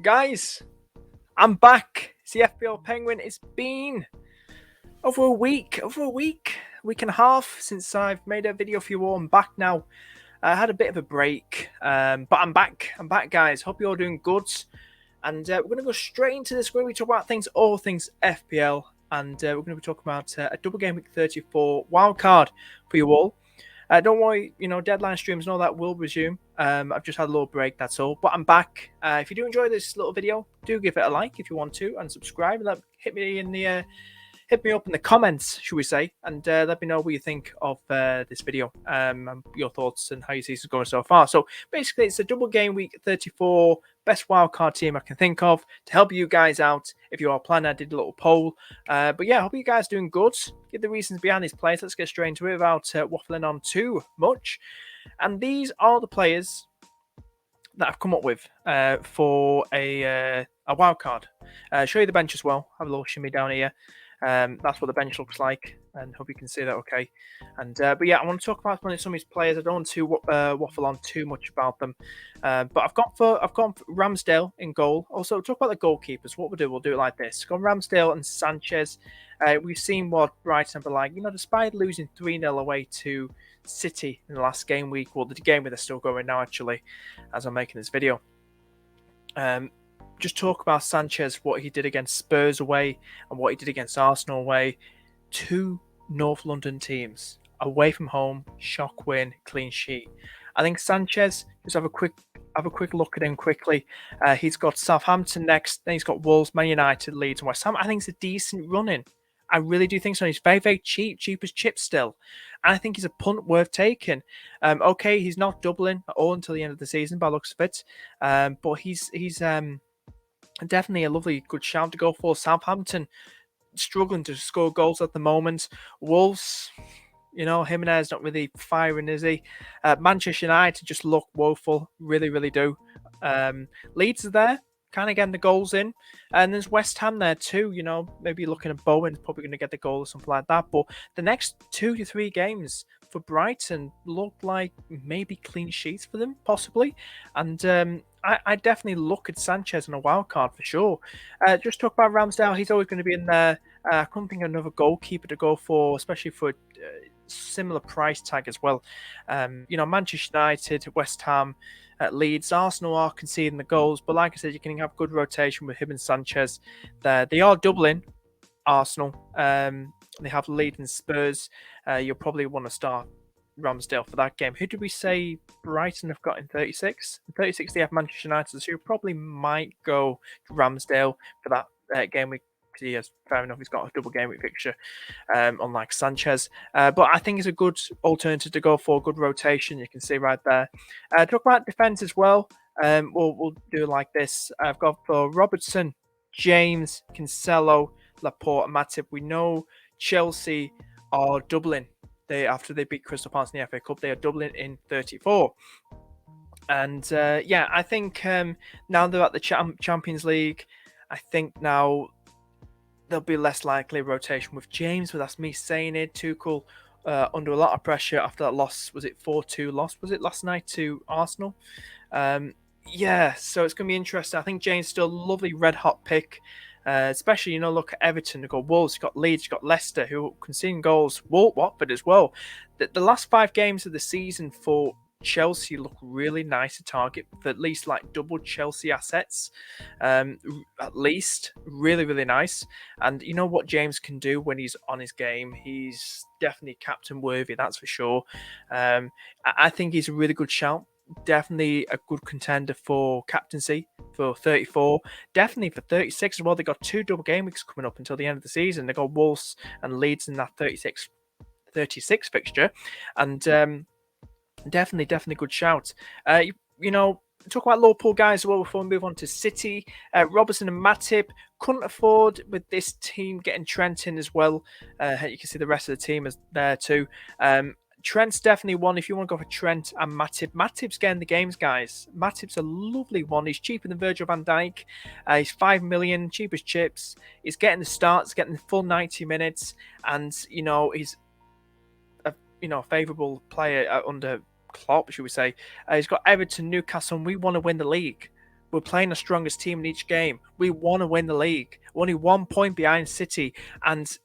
Guys, I'm back. It's the FPL Penguin. It's been over a week, week and a half since I've made a video for you all. I'm back now. I had a bit of a break, but I'm back. I'm back, guys. Hope you're all doing good. And we're going to go straight into this where we talk about all things FPL. And we're going to be talking about a double game week 34 wildcard for you all. Don't worry, deadline streams and all that will resume. I've just had a little break, that's all. But I'm back. If you do enjoy this little video, do give it a like if you want to, and subscribe. And hit me up in the comments, should we say, and let me know what you think of this video, and your thoughts and how your season's going so far. So basically, it's a double game week 34 best wildcard team I can think of to help you guys out. If you are planning, I did a little poll. But yeah, I hope you guys are doing good. Give the reasons behind these players. Let's get straight into it without waffling on too much. And these are the players that I've come up with for a wildcard. Show you the bench as well. Have a little shimmy down here. That's what the bench looks like, and hope you can see that okay. And but yeah, I want to talk about some of these players. I don't want to waffle on too much about them. But I've gone for Ramsdale in goal. Also, talk about the goalkeepers. What we'll do it like this: gone Ramsdale and Sanchez. We've seen what Brighton are like. Despite losing 3-0 away to City in the last game week, well, the game where they're still going now, actually, as I'm making this video. Just talk about Sanchez, what he did against Spurs away and what he did against Arsenal away. Two North London teams away from home, shock win, clean sheet. I think Sanchez, just have a quick look at him quickly. He's got Southampton next, then he's got Wolves, Man United, Leeds, and West Ham. I think it's a decent run-in. I really do think so. He's very, very cheap as chips still. And I think he's a punt worth taking. Okay, he's not doubling at all until the end of the season by the looks of it. But he's definitely a lovely, good shout to go for. Southampton struggling to score goals at the moment. Wolves, Jimenez not really firing, is he? Manchester United just look woeful, really, really do. Leeds are there, kind of getting the goals in. And there's West Ham there too, maybe looking at Bowen's probably going to get the goal or something like that. But the next 2 to 3 games for Brighton look like maybe clean sheets for them, possibly. And I definitely look at Sanchez on a wild card for sure. Just talk about Ramsdale. He's always going to be in there. I couldn't think of another goalkeeper to go for, especially for similar price tag as well. Manchester United, West Ham, Leeds, Arsenal are conceding the goals, but like I said, you can have good rotation with him and Sanchez there. They are doubling Arsenal. They have Leeds and Spurs. You'll probably want to start Ramsdale for that game. Who did we say Brighton have got in 36? In 36 they have Manchester United, so you probably might go Ramsdale for that game week. Fair enough, he's got a double game week fixture, unlike Sanchez. But I think it's a good alternative to go for, good rotation. You can see right there. Talk about defense as well. We'll do it like this. I've got for Robertson, James, Cancelo, Laporte, and Matip. We know Chelsea are doubling. After they beat Crystal Palace in the FA Cup, they are doubling in 34. And I think now they're at the Champions League, I think now there'll be less likely rotation with James, but that's me saying it. Tuchel under a lot of pressure after that loss. Was it 4-2 loss? Was it last night to Arsenal? So it's going to be interesting. I think James still a lovely red hot pick. Especially, look at Everton, you've got Wolves, you've got Leeds, you've got Leicester, who are conceding goals, Watford as well. The last 5 games of the season for Chelsea look really nice to target for at least like double Chelsea assets, at least. Really, really nice. And you know what James can do when he's on his game? He's definitely captain worthy, that's for sure. I think he's a really good shout. Definitely a good contender for captaincy for 34. Definitely for 36 as well. They've got 2 double game weeks coming up until the end of the season. They've got Wolves and Leeds in that 36 fixture. And definitely good shout. Talk about Liverpool guys as well before we move on to City. Robertson and Matip couldn't afford with this team getting Trent in as well. You can see the rest of the team is there too. Trent's definitely one if you want to go for Trent and Matip. Matip's getting the games, guys. Matip's a lovely one. He's cheaper than Virgil van Dijk. He's 5 million, cheap as chips. He's getting the starts, getting the full 90 minutes, and he's a favourable player under Klopp, should we say. He's got Everton, Newcastle, and we want to win the league. We're playing the strongest team in each game. We want to win the league. We're only 1 point behind City, and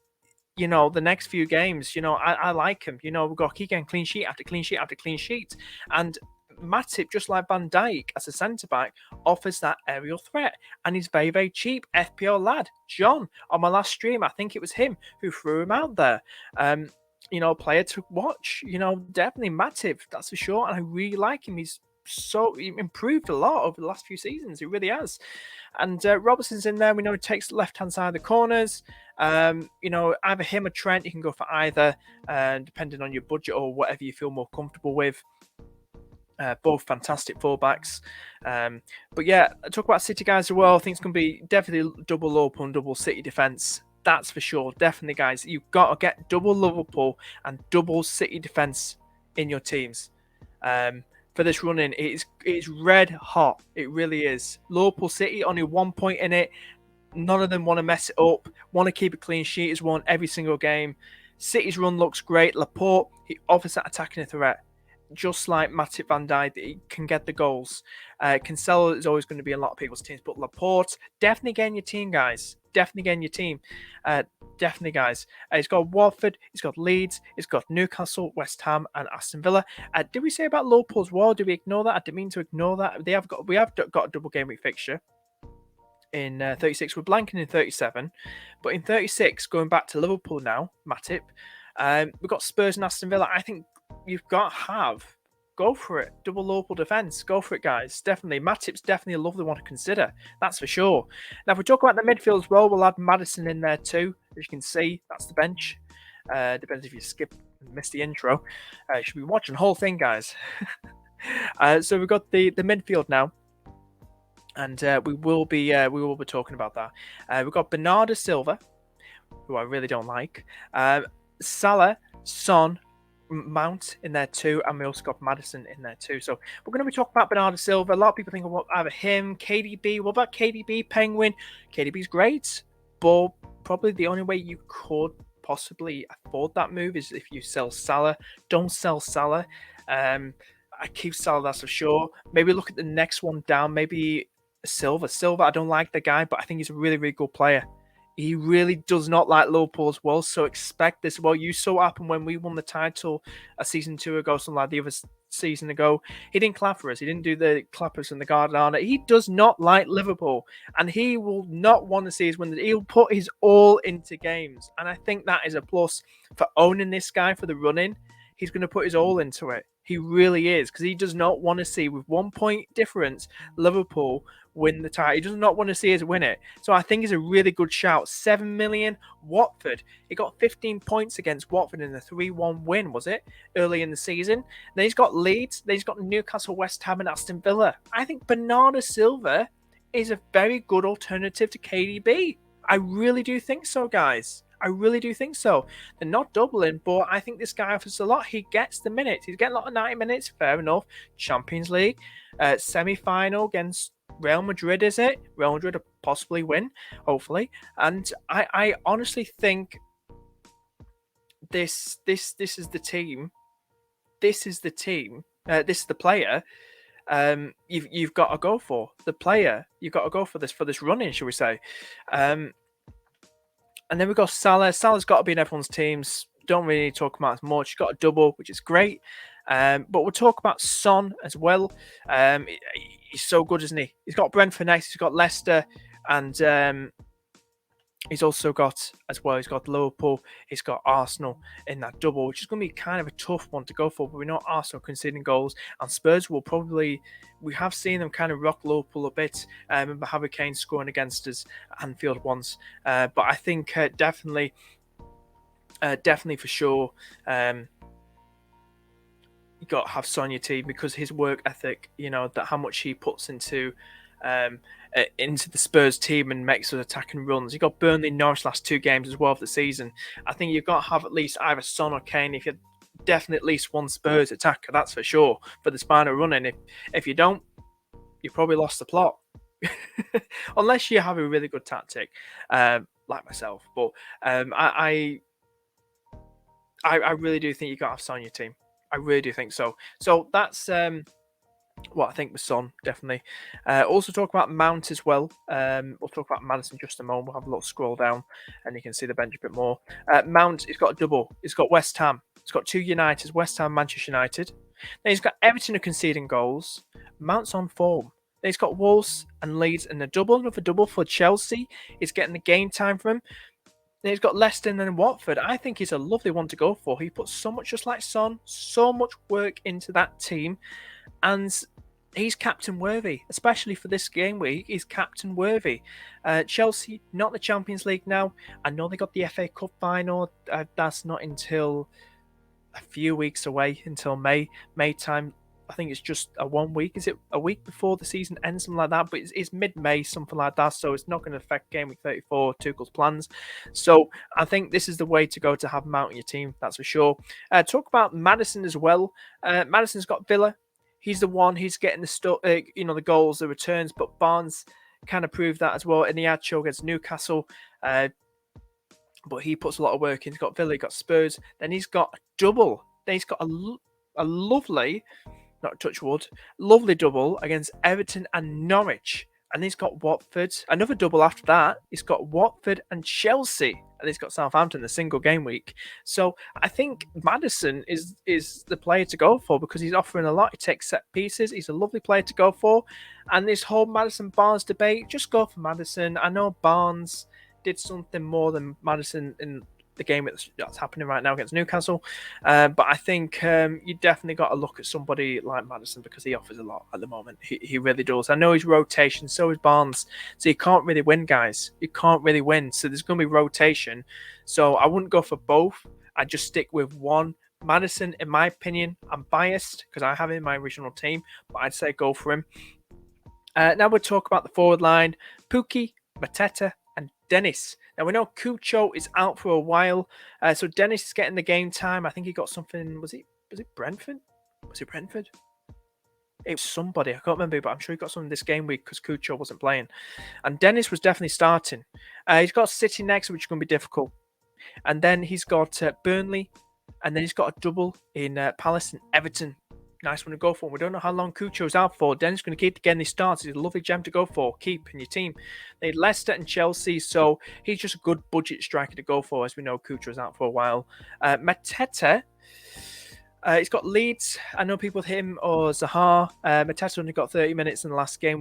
the next few games, I like him. We've got keep getting clean sheet after clean sheet after clean sheet. And Matip, just like Van Dijk as a centre back, offers that aerial threat. And he's very, very cheap. FPL lad, John, on my last stream, I think it was him who threw him out there. Player to watch. Definitely Matip, that's for sure. And I really like him. He improved a lot over the last few seasons. He really has. And Robertson's in there. We know he takes the left-hand side of the corners. Either him or Trent. You can go for either, depending on your budget or whatever you feel more comfortable with. Both fantastic fullbacks. But yeah, talk about City guys as well. I think it's going to be definitely double Liverpool and double City defence. That's for sure. Definitely, guys. You've got to get double Liverpool and double City defence in your teams. For this run-in, it's red hot. It really is. Liverpool City, only 1 point in it. None of them want to mess it up. Want to keep a clean sheet. Has won every single game. City's run looks great. Laporte, he offers that attacking threat. Just like Matip, Van Dijk, he can get the goals. Cancelo is always going to be in a lot of people's teams, but Laporte, definitely getting your team, guys. Definitely getting your team. Definitely, guys. He's got Watford, he's got Leeds, he's got Newcastle, West Ham, and Aston Villa. Did we say about Liverpool as well? Did we ignore that? I didn't mean to ignore that. We have got a double game week fixture in 36. We're blanking in 37, but in 36, going back to Liverpool now, Matip, we've got Spurs and Aston Villa. I think you've got to go for it. Double Liverpool defence. Go for it, guys. Definitely. Matip's definitely a lovely one to consider. That's for sure. Now, if we talk about the midfield as well, we'll add Maddison in there too. As you can see, that's the bench. Depends if you skip and miss the intro. You should be watching the whole thing, guys. So we've got the midfield now. And we will be talking about that. We've got Bernardo Silva, who I really don't like. Salah, Son, Mount in there too, and we also got Maddison in there too. So we're going to be talking about Bernardo Silva. A lot of people think about either him, KDB. What about KDB, Penguin? KDB's great, but probably the only way you could possibly afford that move is if you sell Salah. Don't sell Salah. I keep Salah, that's for sure. Maybe look at the next one down. Maybe Silva. I don't like the guy, but I think he's a really, really good player. He really does not like Liverpool as well, so expect this. Well, you saw what happened when we won the title a season 2 ago, something like the other season ago. He didn't clap for us. He didn't do the clappers and the garden on it. He does not like Liverpool, and he will not want to see us win. He'll put his all into games, and I think that is a plus for owning this guy for the run-in. He's going to put his all into it. He really is, because he does not want to see, with 1 point difference, Liverpool win the title. He does not want to see us win it. So I think it's a really good shout. 7 million. Watford. He got 15 points against Watford in the 3-1 win, was it? Early in the season. Then he's got Leeds. Then he's got Newcastle, West Ham, and Aston Villa. I think Bernardo Silva is a very good alternative to KDB. I really do think so, guys. I really do think so. They're not doubling, but I think this guy offers a lot. He gets the minutes. He's getting a lot of 90 minutes. Fair enough. Champions League. Semi-final against Real Madrid, is it? Real Madrid will possibly win, hopefully. And I honestly think this is the team. This is the team. This is the player. You've got to go for the player. You've got to go for this run-in, shall we say? And then we've got Salah. Salah's got to be in everyone's teams. Don't really talk about as much. He's got a double, which is great. But we'll talk about Son as well. He's so good, isn't he? He's got Brentford next. He's got Leicester. And he's also got, as well, he's got Liverpool. He's got Arsenal in that double, which is going to be kind of a tough one to go for. But we know Arsenal conceding goals. And Spurs will probably... We have seen them kind of rock Liverpool a bit. I remember Harry Kane scoring against us at Anfield once. But I think definitely for sure, you got to have Son your team, because his work ethic, that how much he puts into the Spurs team and makes us attacking runs. You got Burnley and Norwich last 2 games as well of the season. I think you've got to have at least either Son or Kane. If you're definitely at least one Spurs attacker, that's for sure, for the spine of running. If you don't, you probably lost the plot. Unless you have a really good tactic, like myself. But I really do think you got to have Son your team. I really do think so. So that's What I think with Son, definitely. Also talk about Mount as well. We'll talk about Madison just a moment. We'll have a little scroll down and you can see the bench a bit more. Mount, he's got a double. He's got West Ham. He's got two Uniteds, West Ham, Manchester United. Then he's got Everton are conceding goals. Mount's on form. Then he's got Wolves and Leeds and a double, another double for Chelsea. He's getting the game time for him. Then he's got Leicester and then Watford. I think he's a lovely one to go for. He puts so much, just like Son, so much work into that team. And he's captain worthy, especially for this game week. He's captain worthy. Chelsea, not the Champions League now. I know they got the FA Cup final. That's not until a few weeks away, until May time. I think it's just a 1 week. Is it a week before the season ends, something like that? But it's mid-May, something like that. So it's not going to affect Game Week 34, Tuchel's plans. So I think this is the way to go to have Mount in your team, that's for sure. Talk about Maddison as well. Maddison's got Villa. He's the one. He's getting the goals, the returns. But Barnes kind of proved that as well. And he had show against Newcastle. But he puts a lot of work in. He's got Villa, he's got Spurs. Then he's got a double. Then he's got a lovely, not touch wood, lovely double against Everton and Norwich. And he's got Watford. Another double after that. He's got Watford and Chelsea. And he's got Southampton, the single game week. So I think Maddison is the player to go for because he's offering a lot. He takes set pieces. He's a lovely player to go for. And this whole Maddison-Barnes debate, just go for Maddison. I know Barnes did something more than Maddison in the game that's happening right now against Newcastle. But I think you definitely got to look at somebody like Maddison because he offers a lot at the moment. He really does. I know he's rotation, so is Barnes. So you can't really win, guys. You can't really win. So there's going to be rotation. So I wouldn't go for both. I'd just stick with one. Maddison, in my opinion, I'm biased because I have him in my original team, but I'd say go for him. Now we'll talk about the forward line. Pukki, Mateta, and Dennis. Now we know Cucho is out for a while, so Dennis is getting the game time. I think he got something. Was it Brentford? Was it Brentford? It was somebody. I can't remember, but I'm sure he got something this game week because Cucho wasn't playing. And Dennis was definitely starting. He's got City next, which is going to be difficult. And then he's got Burnley, and then he's got a double in Palace and Everton. Nice one to go for. We don't know how long Cucho's out for. Dennis going to keep getting these starts. He's a lovely gem to go for. Keep in your team. They had Leicester and Chelsea, so he's just a good budget striker to go for. As we know, Cucho's out for a while. Mateta, he's got Leeds. I know people with him or Zaha. Mateta only got 30 minutes in the last game,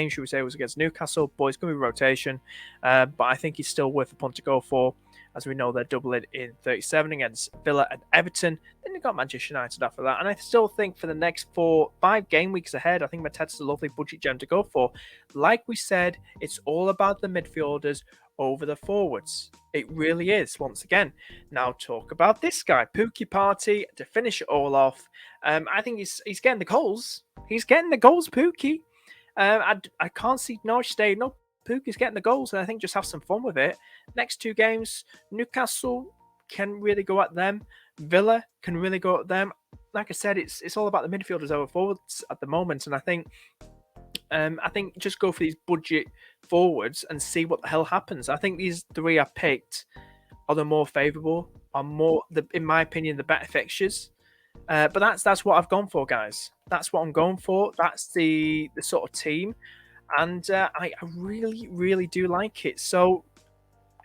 should we say, was against Newcastle. But it's going to be rotation. But I think he's still worth a punt to go for. As we know, they're doubling in 37 against Villa and Everton. Then you've got Manchester United after that. And I still think for the next 5 game weeks ahead, I think Mateta's a lovely budget gem to go for. Like we said, it's all about the midfielders over the forwards. It really is, once again. Now talk about this guy, Pukki Party, to finish it all off. I think he's getting the goals. He's getting the goals, Pukki. I can't see Norwich staying up. Pukki's getting the goals, and I think just have some fun with it. Next 2 games, Newcastle can really go at them. Villa can really go at them. Like I said, it's all about the midfielders over forwards at the moment, and I think just go for these budget forwards and see what the hell happens. I think these 3 I picked are the more favourable, in my opinion, the better fixtures. But that's what I've gone for, guys. That's what I'm going for. That's the sort of team. And I really, really do like it. So,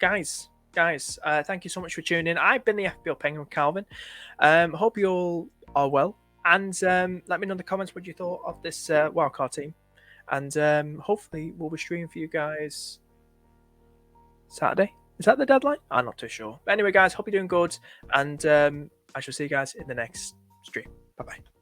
guys, thank you so much for tuning in. I've been the FPL Penguin, Calvin. Hope you all are well. And let me know in the comments what you thought of this wildcard team. And hopefully we'll be streaming for you guys Saturday. Is that the deadline? I'm not too sure. But anyway, guys, hope you're doing good. And I shall see you guys in the next stream. Bye-bye.